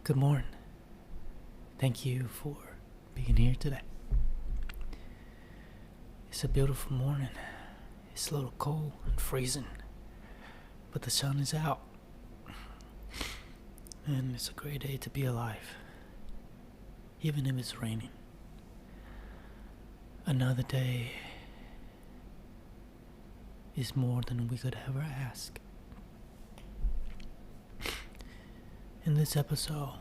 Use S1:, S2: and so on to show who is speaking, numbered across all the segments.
S1: Good morning. Thank you for being here today. It's a beautiful morning. It's a little cold and freezing, but the sun is out. And it's a great day to be alive, even if it's raining. Another day is more than we could ever ask. In this episode,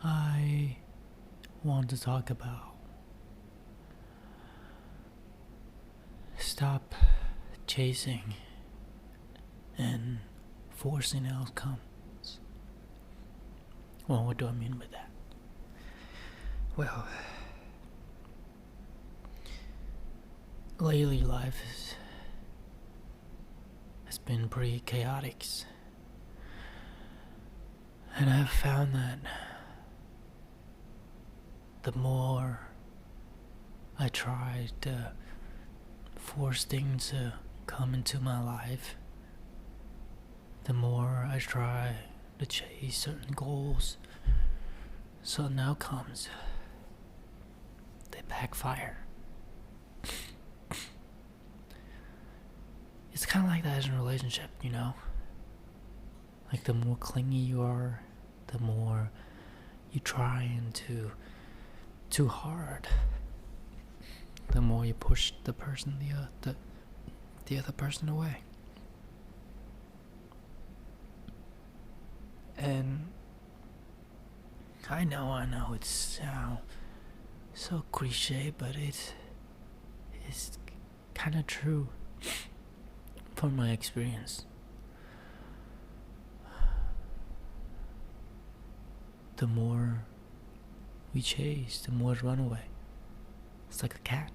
S1: I want to talk about stop chasing and forcing outcomes. Well, what do I mean by that? Well, lately life has been pretty chaotic. And I've found that the more I try to force things to come into my life, the more I try to chase certain goals, certain outcomes, they backfire. It's kind of like that in a relationship, you know? Like the more clingy you are, the more you try into too hard, the more you push the other person away. And I know it sounds so cliche, but it's kind of true from my experience. The more we chase, the more it run away. It's like a cat,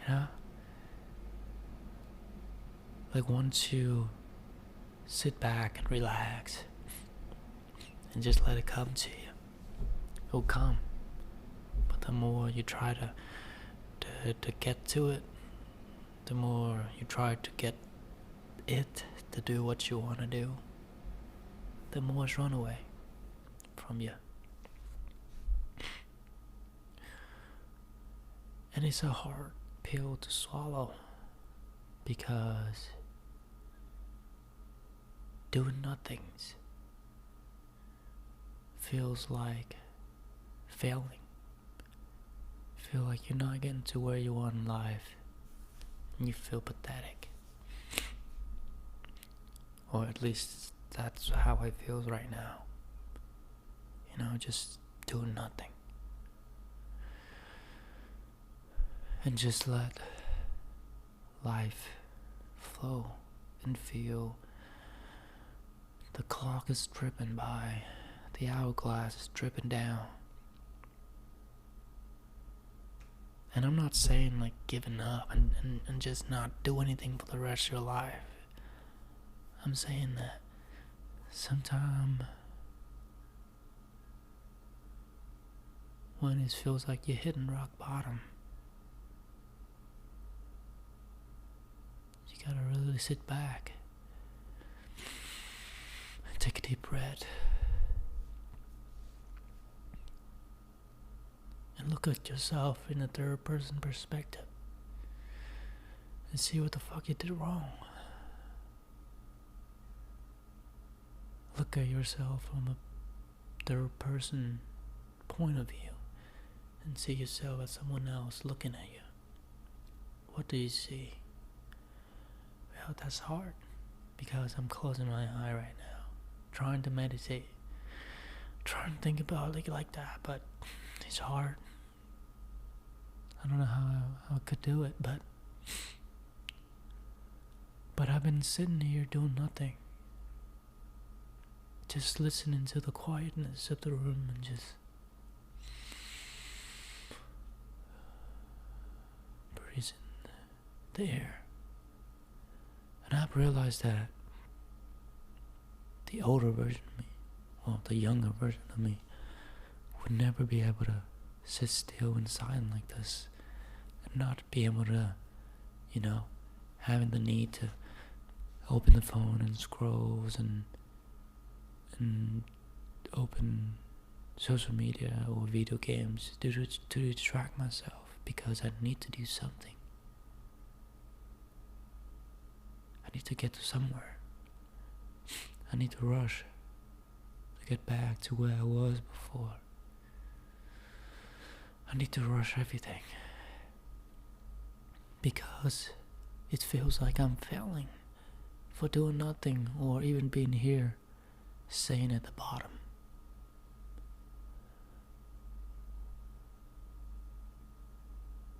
S1: you know? Like once you sit back and relax and just let it come to you, it'll come. But the more you try to get to it, the more you try to get it to do what you want to do, the more it's run away from you. And it's a hard pill to swallow, because doing nothing feels like failing. Feel like you're not getting to where you want in life, and you feel pathetic. Or at least that's how it feels right now. You know, just doing nothing. And just let life flow and feel the clock is dripping by, the hourglass is dripping down. And I'm not saying like giving up and just not do anything for the rest of your life. I'm saying that sometime when it feels like you're hitting rock bottom, you gotta really sit back and take a deep breath and look at yourself in a third person perspective and see what the fuck you did wrong. Look at yourself from a third person point of view and see yourself as someone else looking at you. What do you see? Well, that's hard, because I'm closing my eye right now, trying to meditate, trying to think about it like that, but it's hard. I don't know how I could do it, but I've been sitting here doing nothing, just listening to the quietness of the room and just breathing the air. And I've realized that the older version of me, well, the younger version of me, would never be able to sit still and silent like this and not be able to, having the need to open the phone and scrolls and open social media or video games to distract myself because I need to do something. I need to get to somewhere. I need to rush to get back to where I was before. I need to rush everything because it feels like I'm failing for doing nothing or even being here, staying at the bottom.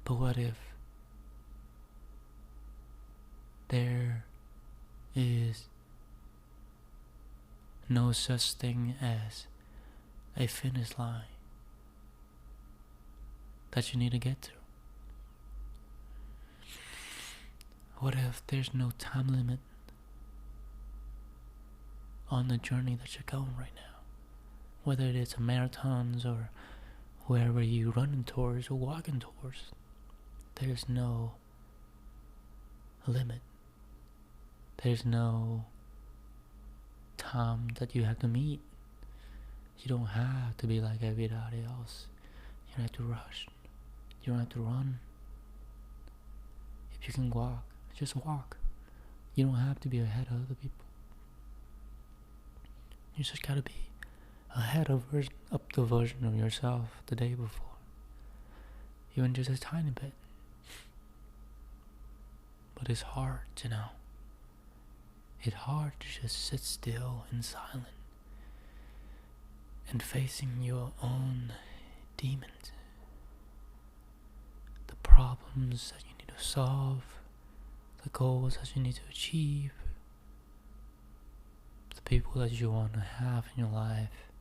S1: But what if there is no such thing as a finish line that you need to get to? What if there's no time limit on the journey that you're going right now? Whether it is a marathons or wherever you're running towards or walking towards, there's no limit. There's no time that you have to meet. You don't have to be like everybody else. You don't have to rush. You don't have to run. If you can walk, just walk. You don't have to be ahead of other people. You just gotta be ahead of the version of yourself the day before. Even just a tiny bit. But it's hard, you know. It's hard to just sit still and silent and facing your own demons. The problems that you need to solve, the goals that you need to achieve, the people that you want to have in your life,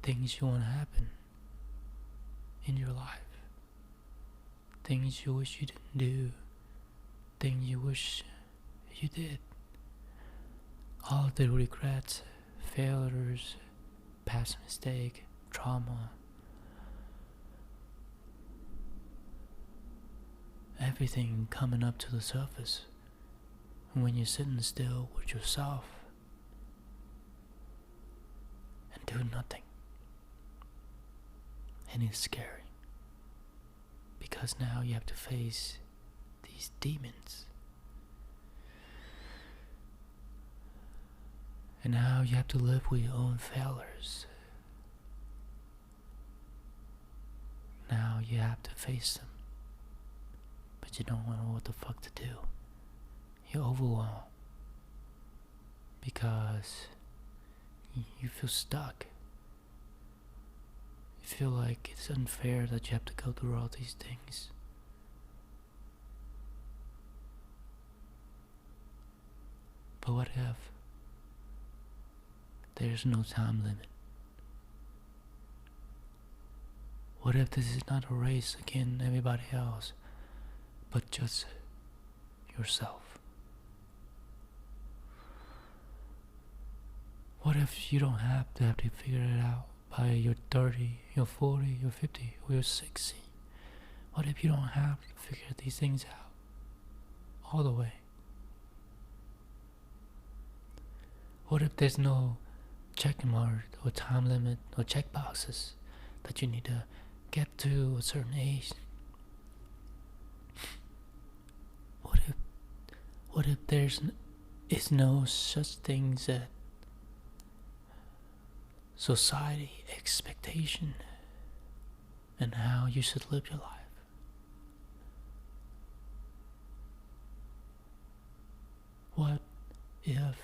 S1: things you want to happen in your life, things you wish you didn't do, things you wish you did. All of the regrets, failures, past mistake, trauma, everything coming up to the surface when you're sitting still with yourself and doing nothing. And it's scary because now you have to face these demons. And now you have to live with your own failures. Now you have to face them. But you don't know what the fuck to do. You're overwhelmed. Because you feel stuck. You feel like it's unfair that you have to go through all these things. But what if there's no time limit? What if this is not a race against everybody else, but just yourself? What if you don't have to figure it out by your 30, your 40, your 50, or your 60? What if you don't have to figure these things out all the way? What if there's no check mark or time limit or check boxes that you need to get to a certain age? What if there's is no such things as society expectation and how you should live your life? What if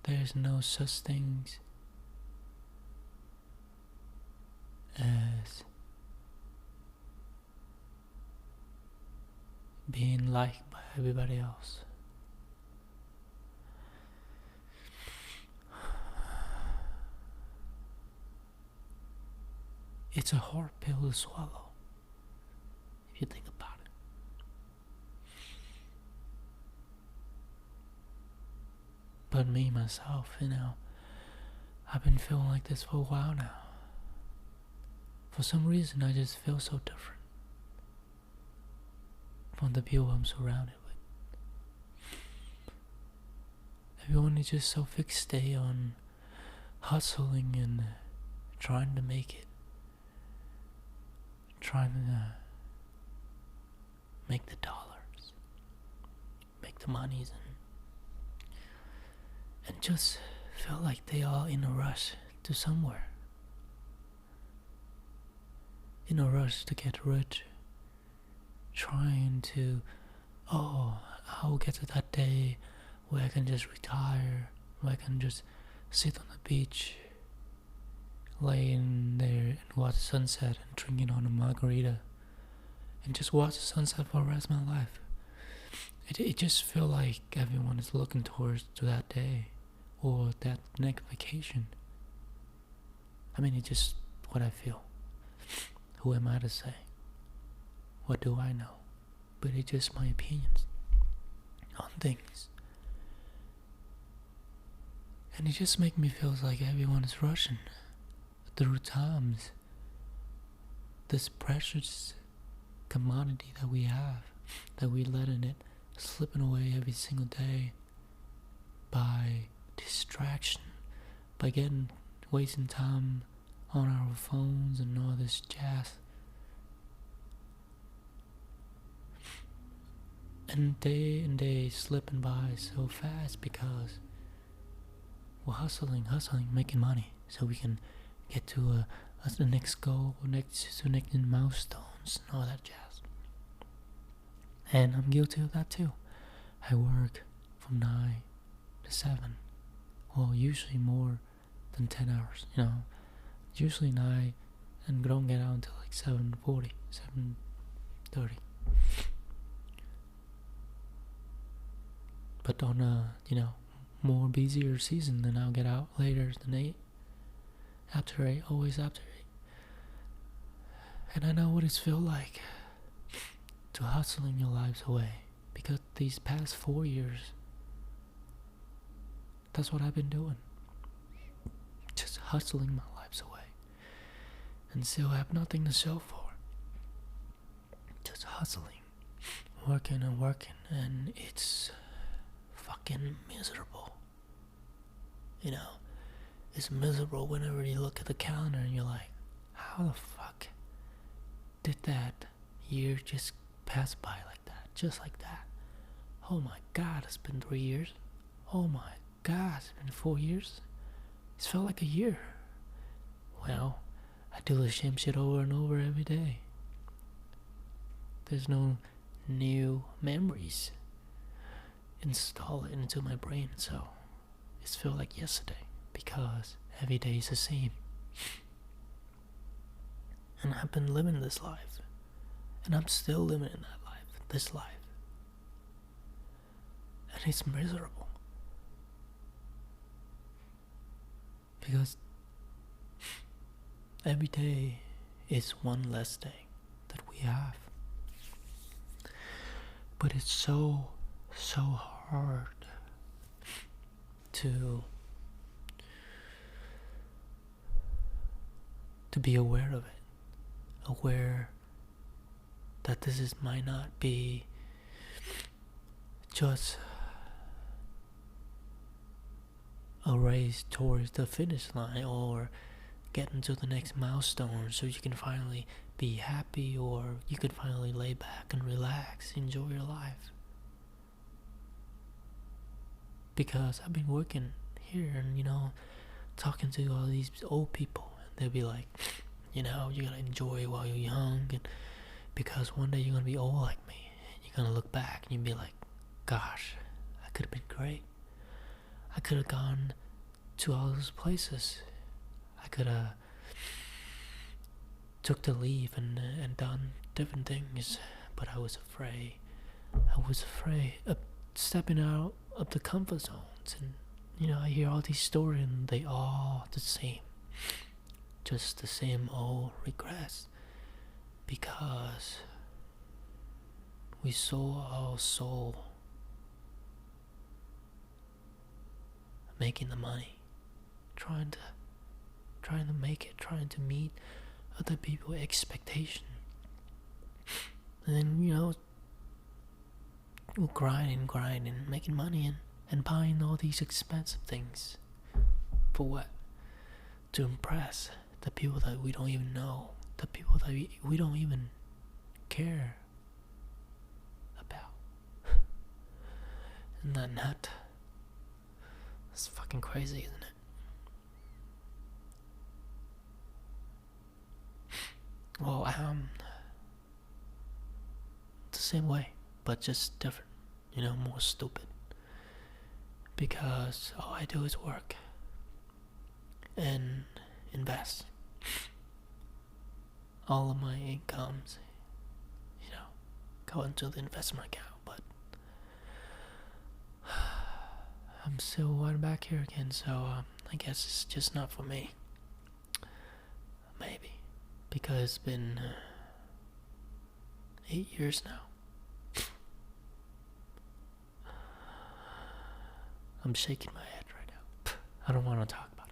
S1: there's no such things as being liked by everybody else? It's a hard pill to swallow if you think about it. But me, myself, I've been feeling like this for a while now. For some reason, I just feel so different from the people I'm surrounded with. Everyone is just so fixated on hustling and trying to make it, trying to make the dollars, make the monies, and just feel like they are in a rush to somewhere, in a rush to get rich, trying to, I'll get to that day where I can just retire, where I can just sit on the beach, laying there and watch the sunset and drinking on a margarita and just watch the sunset for the rest of my life. It just feels like everyone is looking towards to that day or that next vacation. I mean, it's just what I feel. Who am I to say? What do I know? But it's just my opinions on things. And it just makes me feel like everyone is rushing through times. This precious commodity that we have, that we letting it slipping away every single day by distraction, by wasting time on our phones and all this jazz. And day slipping by so fast because we're hustling, making money so we can get to the next goal, next milestones and all that jazz. And I'm guilty of that too. I work from 9 to 7. Well, usually more than 10 hours, Usually 9 and don't get out until like 7:40, 7:30. But on a, more busier season, then I'll get out later than 8. After 8, always after 8. And I know what it feels like to hustling your lives away. Because these past 4 years, that's what I've been doing. Just hustling my lives away. And still have nothing to show for. Just hustling. Working, and it's fucking miserable. It's miserable whenever you look at the calendar and you're like, how the fuck did that year just pass by like that? Just like that. Oh my god, it's been 3 years. Oh my god, it's been 4 years. It's felt like a year. Well, I do the same shit over and over every day. There's no new memories installed into my brain, so it feels like yesterday because every day is the same. And I've been living this life, and I'm still living in this life, and it's miserable because every day is one less day that we have. But it's so hard to be aware of it, aware that this might not be just a race towards the finish line or getting to the next milestone so you can finally be happy or you can finally lay back and relax, enjoy your life. Because I've been working here and, talking to all these old people, and they'll be like, you gotta enjoy while you're young, and because one day you're gonna be old like me, and you're gonna look back and you'll be like, gosh, I could have been great. I could have gone to all those places. I could have took the leave and done different things, but I was afraid. I was afraid of stepping out of the comfort zones, and I hear all these stories and they all the same, just the same old regrets, because we sold our soul making the money, trying to make it, trying to meet other people's expectation, and then we're grinding, making money and buying all these expensive things. For what? to impress the people that we don't even know, the people that we don't even care about. Isn't that nut? It's fucking crazy, isn't it? Well, the same way, but just different, more stupid. Because all I do is work and invest. All of my incomes, go into the investment account, but I'm still right back here again, so I guess it's just not for me. Maybe. Because it's been 8 years now. I'm shaking my head right now. I don't want to talk about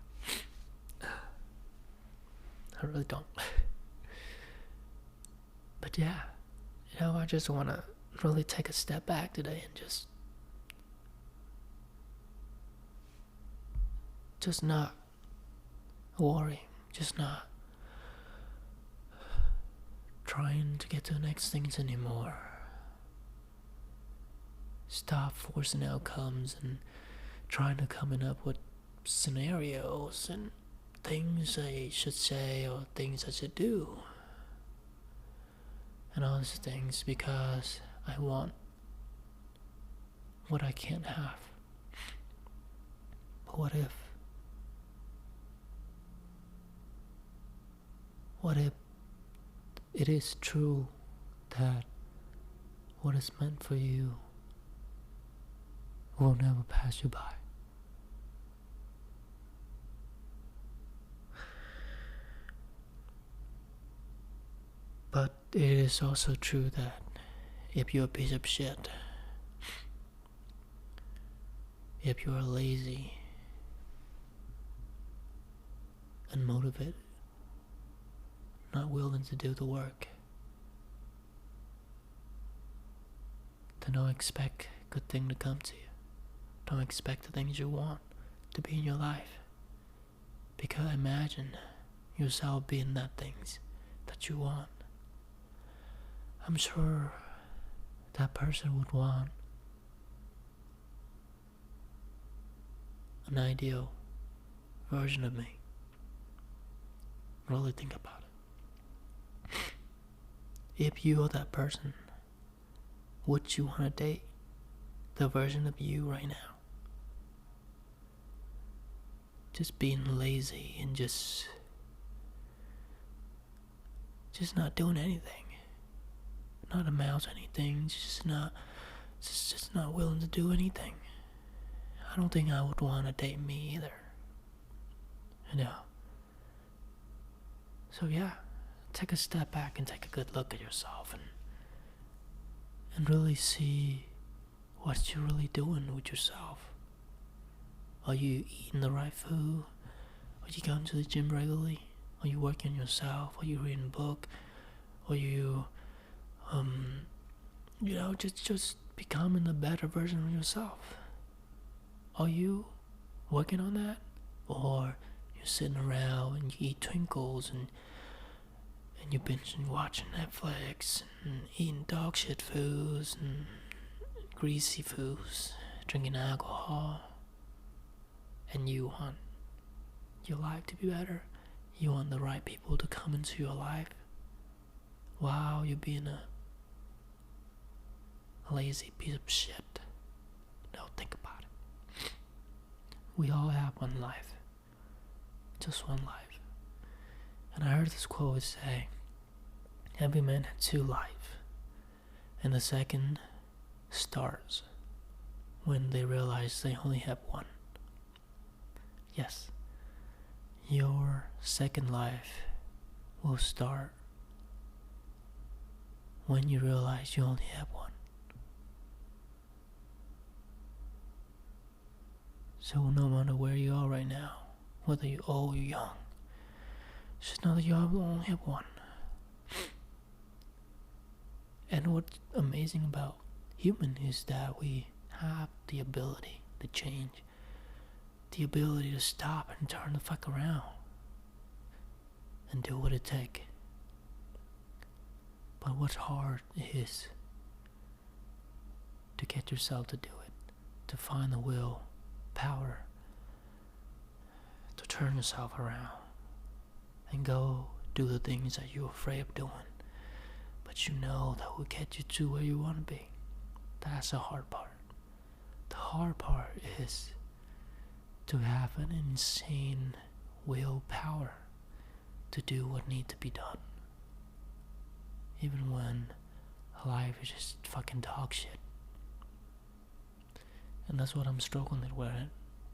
S1: it. I really don't. But yeah, I just want to really take a step back today and just not worry, just not trying to get to the next things anymore. Stop forcing outcomes and trying to coming up with scenarios and things I should say or things I should do. And all these things because I want what I can't have. But what if it is true that what is meant for you will never pass you by? But it is also true that if you're a piece of shit, if you're lazy, unmotivated, not willing to do the work, then don't expect good thing to come to you. Don't expect the things you want to be in your life. Because imagine yourself being that things that you want. I'm sure that person would want an ideal version of me. Really think about it. If you are that person, would you want to date the version of you right now? Just being lazy and just not doing anything. Not amount to anything, just not willing to do anything. I don't think I would want to date me either. So yeah, take a step back and take a good look at yourself and really see what you're really doing with yourself. Are you eating the right food? Are you going to the gym regularly? Are you working on yourself? Are you reading a book? Are you just becoming a better version of yourself? Are you working on that? Or you're sitting around and you eat Twinkles and you binge and watching Netflix and eating dog shit foods and greasy foods, drinking alcohol, and you want your life to be better? You want the right people to come into your life? Wow, you're being a lazy piece of shit. No, think about it. We all have one life. Just one life. And I heard this quote say, every man has two lives, and the second starts when they realize they only have one. Yes, your second life will start when you realize you only have one. So no matter where you are right now, whether you're old or young, just know that you only have one. And what's amazing about human is that we have the ability to change, the ability to stop and turn the fuck around. and do what it takes. But what's hard is to get yourself to do it, to find the will, power, to turn yourself around and go do the things that you're afraid of doing, but you know that will get you to where you want to be. That's the hard part. The hard part is to have an insane willpower to do what needs to be done, even when life is just fucking dog shit. And that's what I'm struggling with.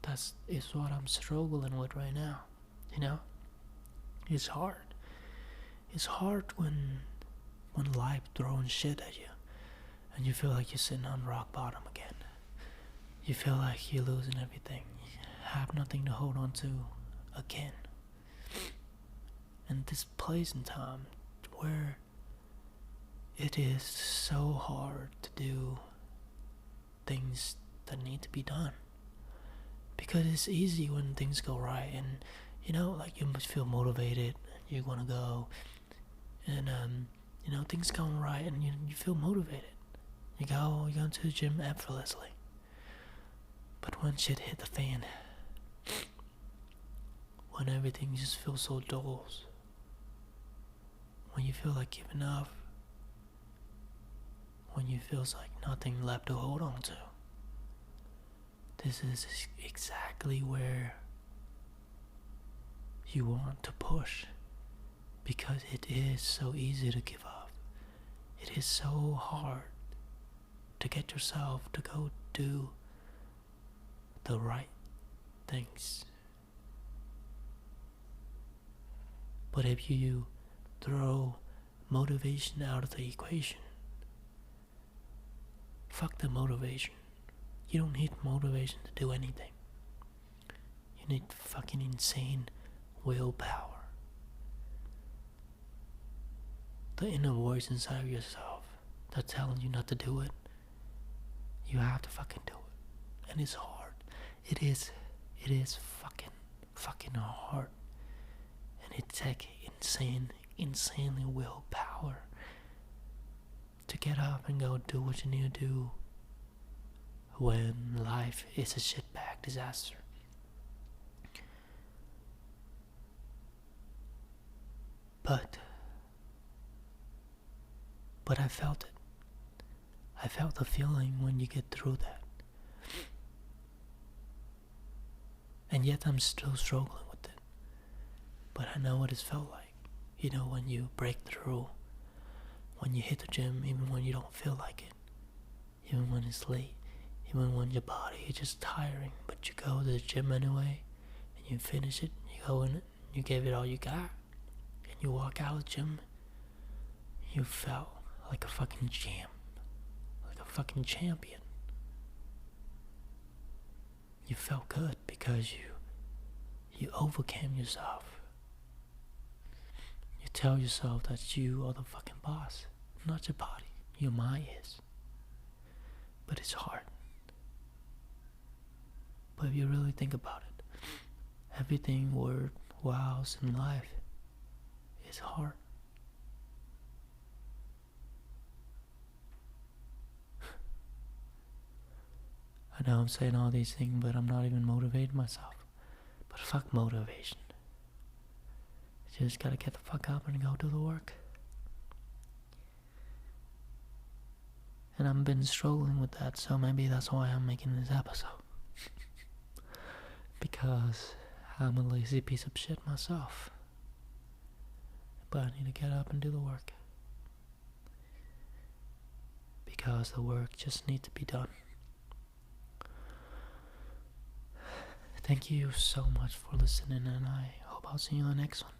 S1: That's what I'm struggling with right now. You know, it's hard. It's hard when life throwing shit at you, and you feel like you're sitting on rock bottom again. You feel like you're losing everything. You have nothing to hold on to again. And this place in time where it is so hard to do things that need to be done, because it's easy when things go right, and you know, like, you must feel motivated, you want to go, and you know, things going right, and you feel motivated. You go into the gym effortlessly. But when shit hit the fan, when everything just feels so dull, when you feel like giving up, when you feel like nothing left to hold on to, this is exactly where you want to push, because it is so easy to give up. It is so hard to get yourself to go do the right things. But if you throw motivation out of the equation, fuck the motivation. You don't need motivation to do anything. You need fucking insane willpower. The inner voice inside of yourself that's telling you not to do it, you have to fucking do it. And it's hard. It is fucking hard. And it takes insanely willpower to get up and go do what you need to do when life is a shitbag disaster. But I felt it. I felt the feeling when you get through that. And yet I'm still struggling with it. But I know what it's felt like. You know, when you break through, when you hit the gym, even when you don't feel like it, even when it's late, even when your body is just tiring, but you go to the gym anyway, and you finish it, you go in it, you give it all you got, and you walk out of the gym, you felt like a fucking champ, like a fucking champion. You felt good because you overcame yourself. You tell yourself that you are the fucking boss, not your body. Your mind is. But it's hard. But if you really think about it, everything worthwhile in life is hard. I know I'm saying all these things, but I'm not even motivating myself. But fuck motivation. You just gotta get the fuck up and go do the work. And I've been struggling with that, so maybe that's why I'm making this episode. Because I'm a lazy piece of shit myself. But I need to get up and do the work. Because the work just needs to be done. Thank you so much for listening, and I hope I'll see you in the next one.